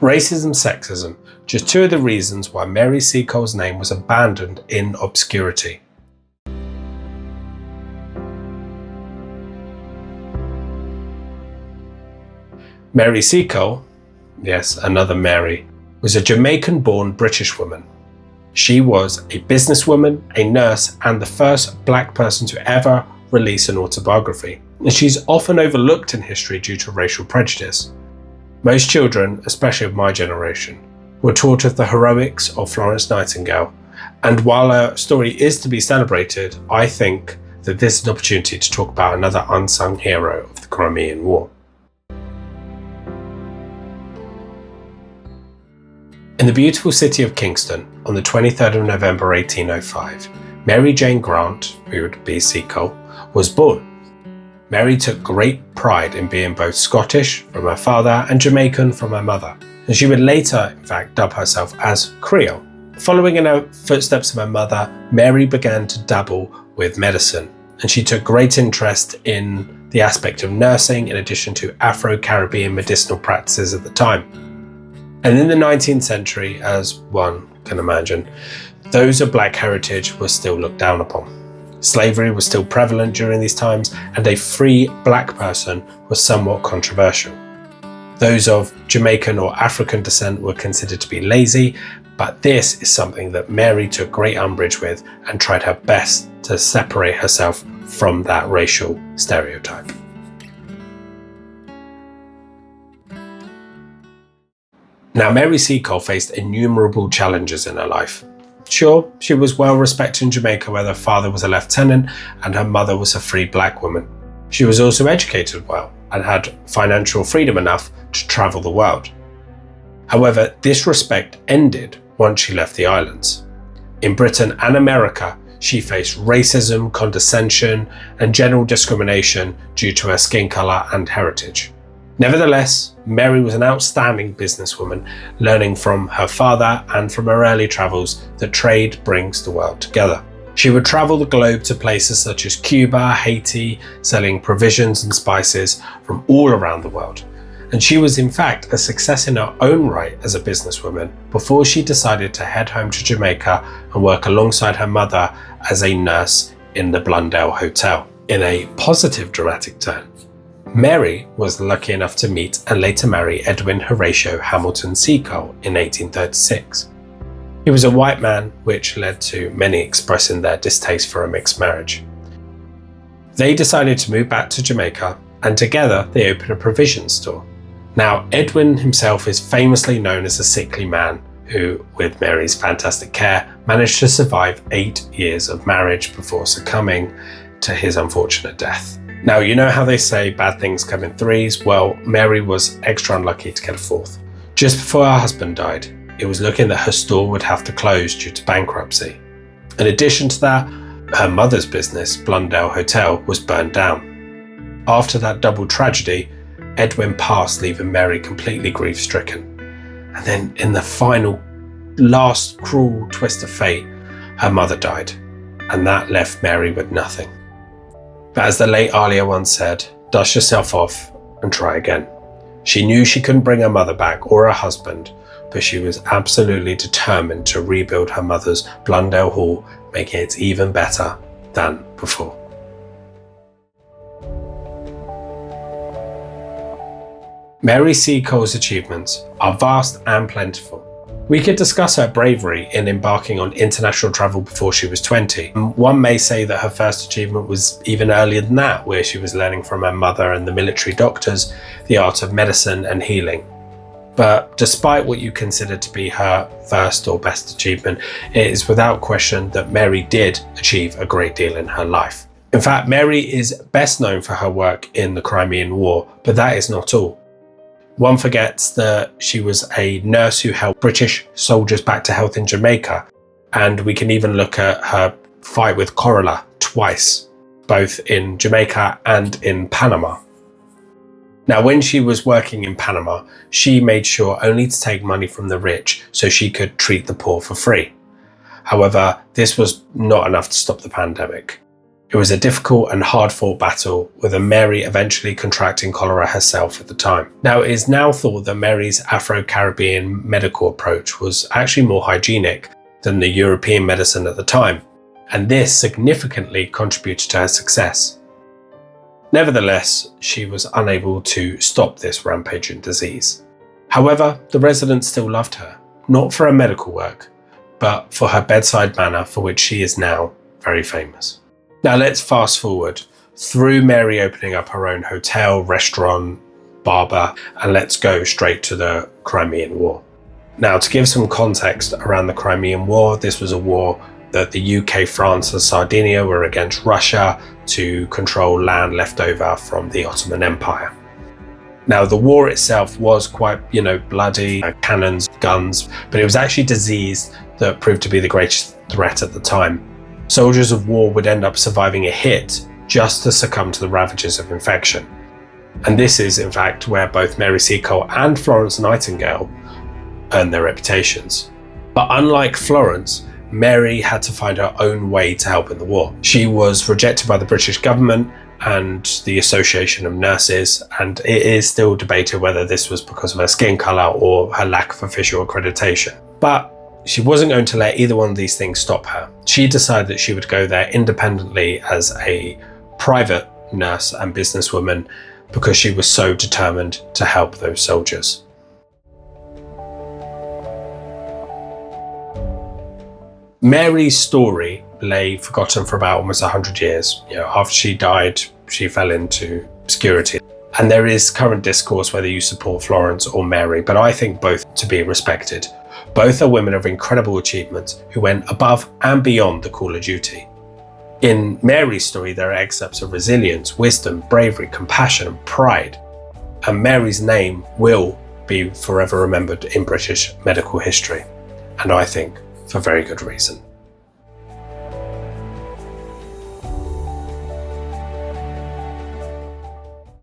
Racism, sexism, just two of the reasons why Mary Seacole's name was abandoned in obscurity. Mary Seacole, yes, another Mary, was a Jamaican-born British woman. She was a businesswoman, a nurse, and the first black person to ever release an autobiography. And she's often overlooked in history due to racial prejudice. Most children, especially of my generation, were taught of the heroics of Florence Nightingale. And while her story is to be celebrated, I think that this is an opportunity to talk about another unsung hero of the Crimean War. In the beautiful city of Kingston, on the 23rd of November 1805, Mary Jane Grant, who would be Seacole, was born. Mary took great pride in being both Scottish from her father and Jamaican from her mother, and she would later, in fact, dub herself as Creole. Following in her footsteps of her mother, Mary began to dabble with medicine, and she took great interest in the aspect of nursing in addition to Afro-Caribbean medicinal practices at the time. And in the 19th century, as one can imagine, those of black heritage were still looked down upon. Slavery was still prevalent during these times, and a free black person was somewhat controversial. Those of Jamaican or African descent were considered to be lazy, but this is something that Mary took great umbrage with and tried her best to separate herself from that racial stereotype. Now, Mary Seacole faced innumerable challenges in her life. Sure, she was well respected in Jamaica, where her father was a lieutenant and her mother was a free black woman. She was also educated well and had financial freedom enough to travel the world. However, this respect ended once she left the islands. In Britain and America, she faced racism, condescension, and general discrimination due to her skin colour and heritage. Nevertheless, Mary was an outstanding businesswoman, learning from her father and from her early travels that trade brings the world together. She would travel the globe to places such as Cuba, Haiti, selling provisions and spices from all around the world. And she was in fact a success in her own right as a businesswoman before she decided to head home to Jamaica and work alongside her mother as a nurse in the Blundell Hotel. In a positive dramatic turn, Mary was lucky enough to meet and later marry Edwin Horatio Hamilton Seacole in 1836. He was a white man, which led to many expressing their distaste for a mixed marriage. They decided to move back to Jamaica, and together they opened a provision store. Now, Edwin himself is famously known as a sickly man who, with Mary's fantastic care, managed to survive 8 years of marriage before succumbing to his unfortunate death. Now, you know how they say bad things come in threes? Well, Mary was extra unlucky to get a fourth. Just before her husband died, it was looking that her store would have to close due to bankruptcy. In addition to that, her mother's business, Blundell Hotel, was burned down. After that double tragedy, Edwin passed, leaving Mary completely grief-stricken. And then in the final, last cruel twist of fate, her mother died, and that left Mary with nothing. But as the late Alia once said, dust yourself off and try again. She knew she couldn't bring her mother back or her husband, but she was absolutely determined to rebuild her mother's Blundell Hall, making it even better than before. Mary Seacole's achievements are vast and plentiful. We could discuss her bravery in embarking on international travel before she was 20. One may say that her first achievement was even earlier than that, where she was learning from her mother and the military doctors the art of medicine and healing. But despite what you consider to be her first or best achievement, it is without question that Mary did achieve a great deal in her life. In fact, Mary is best known for her work in the Crimean War, but that is not all. One forgets that she was a nurse who helped British soldiers back to health in Jamaica, and we can even look at her fight with cholera twice, both in Jamaica and in Panama. Now, when she was working in Panama, she made sure only to take money from the rich so she could treat the poor for free. However, this was not enough to stop the pandemic. It was a difficult and hard-fought battle, with Mary eventually contracting cholera herself at the time. Now, it is now thought that Mary's Afro-Caribbean medical approach was actually more hygienic than the European medicine at the time, and this significantly contributed to her success. Nevertheless, she was unable to stop this rampaging disease. However, the residents still loved her, not for her medical work, but for her bedside manner, for which she is now very famous. Now let's fast forward through Mary opening up her own hotel, restaurant, barber, and let's go straight to the Crimean War. Now, to give some context around the Crimean War, this was a war that the UK, France and Sardinia were against Russia to control land left over from the Ottoman Empire. Now, the war itself was quite, bloody, cannons, guns, but it was actually disease that proved to be the greatest threat at the time. Soldiers of war would end up surviving a hit just to succumb to the ravages of infection. And this is, in fact, where both Mary Seacole and Florence Nightingale earned their reputations. But unlike Florence, Mary had to find her own way to help in the war. She was rejected by the British government and the Association of Nurses, and it is still debated whether this was because of her skin colour or her lack of official accreditation. But she wasn't going to let either one of these things stop her. She decided that she would go there independently as a private nurse and businesswoman because she was so determined to help those soldiers. Mary's story lay forgotten for about almost 100 years. After she died, she fell into obscurity. And there is current discourse whether you support Florence or Mary, but I think both to be respected. Both are women of incredible achievement who went above and beyond the call of duty. In Mary's story, there are excerpts of resilience, wisdom, bravery, compassion, and pride. And Mary's name will be forever remembered in British medical history. And I think for very good reason.